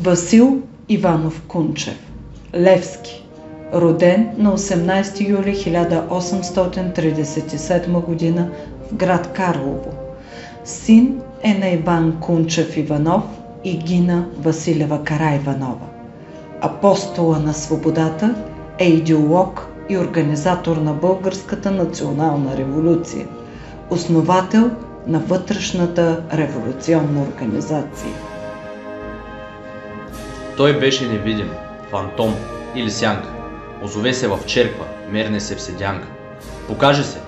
Васил Иванов Кунчев, Левски, роден на 18 юли 1837 г. в град Карлово. Син е на Иван Кунчев Иванов и Гина Василева Караиванова. Апостола на свободата е идеолог и организатор на Българската национална революция, основател на вътрешната революционна организация. Той беше невидим, фантом или сянка. Озове се в черква, мерне се в седянка. Покаже се,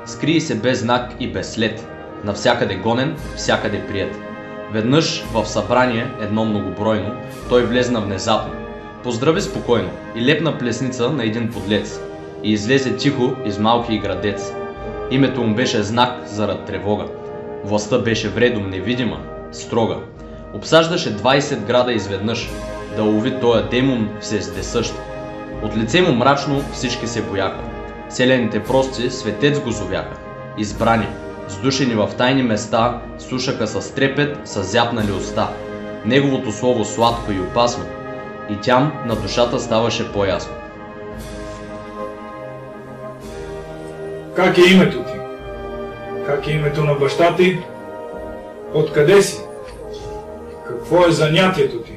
скрие се без знак и без след, навсякъде гонен, всякъде приет. Веднъж в събрание, едно многобройно, той влезна внезапно, поздрави спокойно и лепна плесница на един подлец и излезе тихо из малкия градец. Името му беше знак зарад тревога. Властта беше вредом невидима, строга. Обсаждаше 20 града изведнъж, да лови тоя демон всездесъщ. От лице му мрачно всички се бояха. Селените прости светец го зовяха. Избрани, сдушени в тайни места, слушаха с трепет, с зяпнали уста. Неговото слово сладко и опасно, и тям на душата ставаше по-ясно. Как е името ти? Как е името на баща ти? Откъде си? Какво е занятието ти?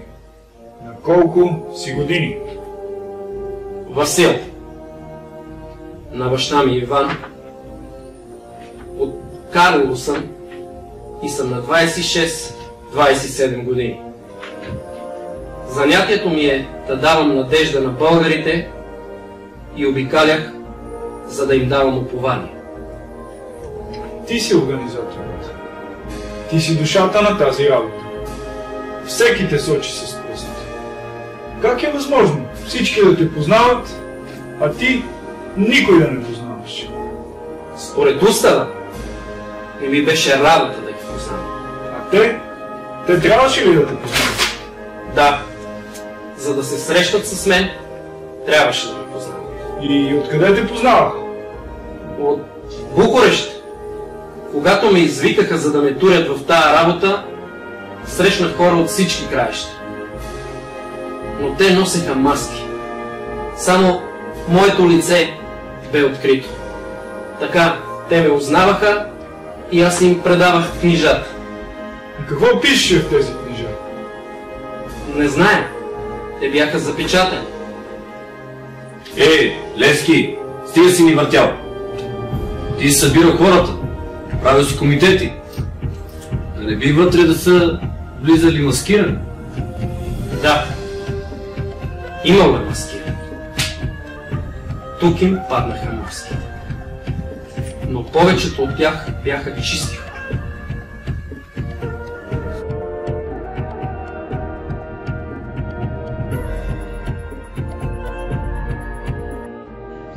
На колко си години? Васил. На баща ми Иван. От Карлово съм и съм на 26-27 години. Занятието ми е да давам надежда на българите и обикалях, за да им давам упование. Ти си организаторът. Ти си душата на тази работа. Всеки те сочи с пръст. Как е възможно всички да те познават, а ти никой да не познаваш? Според устава не ми беше работа да ги познавам. А те трябваше ли да те познават? Да, за да се срещат с мен, трябваше да ме познават. И откъде те познаваха? От Букурещ. Когато ме извикаха, за да ме турят в тая работа, срещнах хора от всички краища. Но те носеха маски. Само моето лице бе открито. Така те ме узнаваха и аз им предавах книжата. И какво пишеше в тези книжа? Не зная. Те бяха запечатани. Левски, стига си ни въртял. Ти си събирал хората, правил си комитети. Не би вътре да са влизали маскирани? Да. Имаме маски. Тук им паднаха маски. Но повечето от тях бяха чисти хора.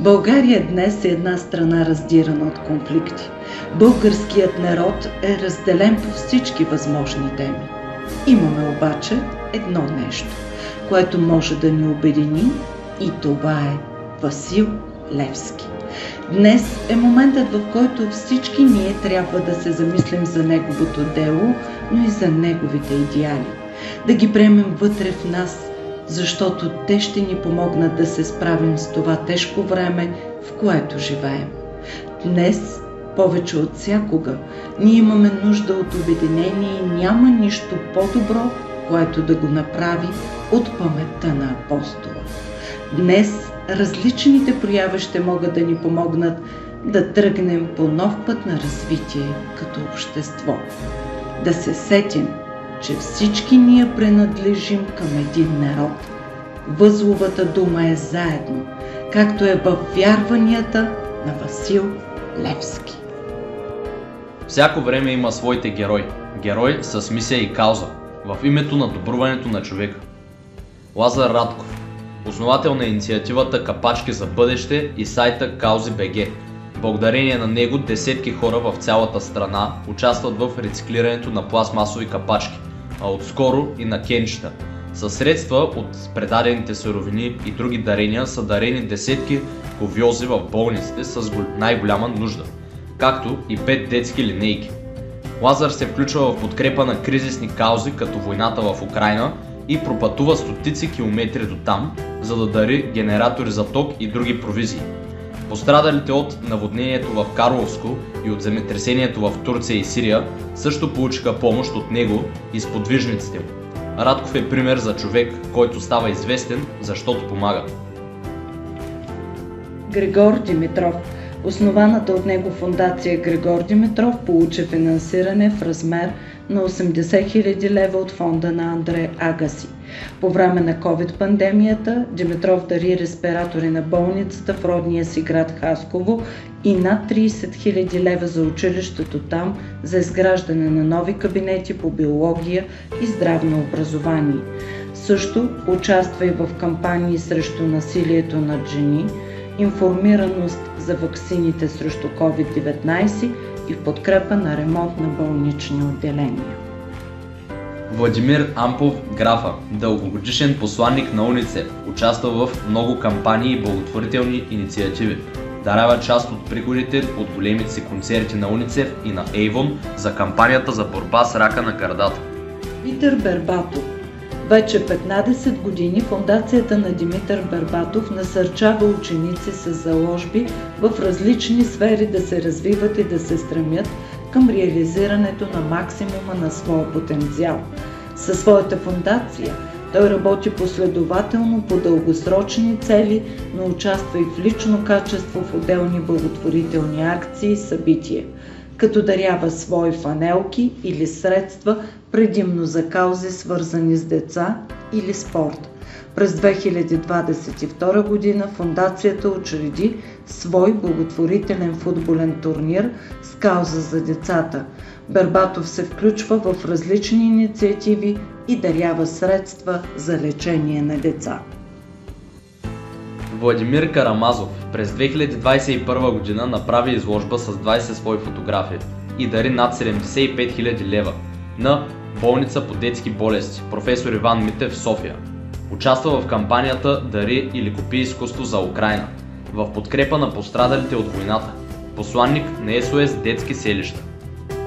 България днес е една страна раздирана от конфликти. Българският народ е разделен по всички възможни теми. Имаме обаче едно нещо, което може да ни обедини, и това е Васил Левски. Днес е моментът, в който всички ние трябва да се замислим за неговото дело, но и за неговите идеали. Да ги приемем вътре в нас, защото те ще ни помогнат да се справим с това тежко време, в което живеем. Днес, повече от всякога, ние имаме нужда от обединение и няма нищо по-добро, което да го направи от паметта на апостола. Днес различните прояви ще могат да ни помогнат да тръгнем по нов път на развитие като общество. Да се сетим, че всички ние принадлежим към един народ. Възловата дума е заедно, както е във вярванията на Васил Левски. Всяко време има своите герои. Герой с мисия и кауза, в името на добруването на човека. Лазар Радков, основател на инициативата Капачки за бъдеще и сайта Каузи.бг. Благодарение на него десетки хора в цялата страна участват в рециклирането на пластмасови капачки, а отскоро и на кенчета. Със средства от предадените суровини и други дарения са дарени десетки ковьози в болниците с най-голяма нужда, както и 5 детски линейки. Лазар се включва в подкрепа на кризисни каузи като войната в Украйна и пропътува стотици километри до там, за да дари генератори за ток и други провизии. Пострадалите от наводнението в Карловско и от земетресението в Турция и Сирия също получиха помощ от него и сподвижниците му. Радков е пример за човек, който става известен, защото помага. Григор Димитров. Основаната от него фондация Григор Димитров получи финансиране в размер на 80 000 лева от фонда на Андре Агаси. По време на COVID-пандемията Димитров дари респиратори на болницата в родния си град Хасково и над 30 000 лева за училището там за изграждане на нови кабинети по биология и здравно образование. Също участва и в кампании срещу насилието над жени, информираност за ваксините срещу COVID-19 и в подкрепа на ремонт на болнични отделения. Владимир Ампов Графа, дългогодишен посланник на УНИЦЕФ, участва в много кампании и благотворителни инициативи. Дарява част от приходите от големите си концерти на УНИЦЕФ и на Avon за кампанията за борба с рака на гърдата. Питър Бербатов. Вече 15 години фондацията на Димитър Бербатов насърчава ученици с заложби в различни сфери да се развиват и да се стремят към реализирането на максимума на своя потенциал. Със своята фондация той работи последователно по дългосрочни цели, но участва и в лично качество в отделни благотворителни акции и събития, като дарява свои фанелки или средства предимно за каузи, свързани с деца или спорт. През 2022 година фондацията учреди свой благотворителен футболен турнир с кауза за децата. Бербатов се включва в различни инициативи и дарява средства за лечение на деца. Владимир Карамазов през 2021 година направи изложба с 20 свои фотографии и дари над 75 000 лева на болница по детски болести професор Иван Митев в София. Участва в кампанията Дари или купи изкуство за Украйна в подкрепа на пострадалите от войната. Посланник на СОС детски селища.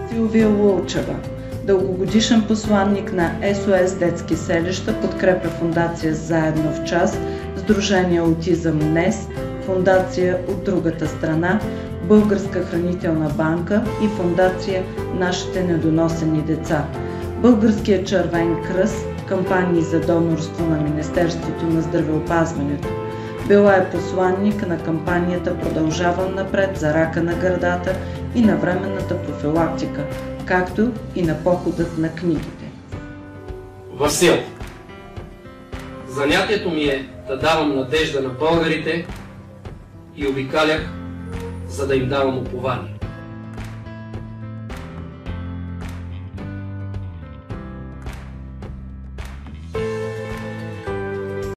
Силвия Лулчева. Дългогодишен посланник на СОС детски селища, подкрепя фондация Заедно в час, Сдружение Аутизъм днес, фондация От другата страна, Българска хранителна банка и фондация Нашите недоносени деца, Българския червен кръст, кампании за донорство на Министерството на здравеопазването. Била е посланник на кампанията Продължавам напред за рака на гърдата и на временната профилактика, както и на походът на книгите. Васил. Занятието ми е да давам надежда на българите и обикалях, за да им давам упование.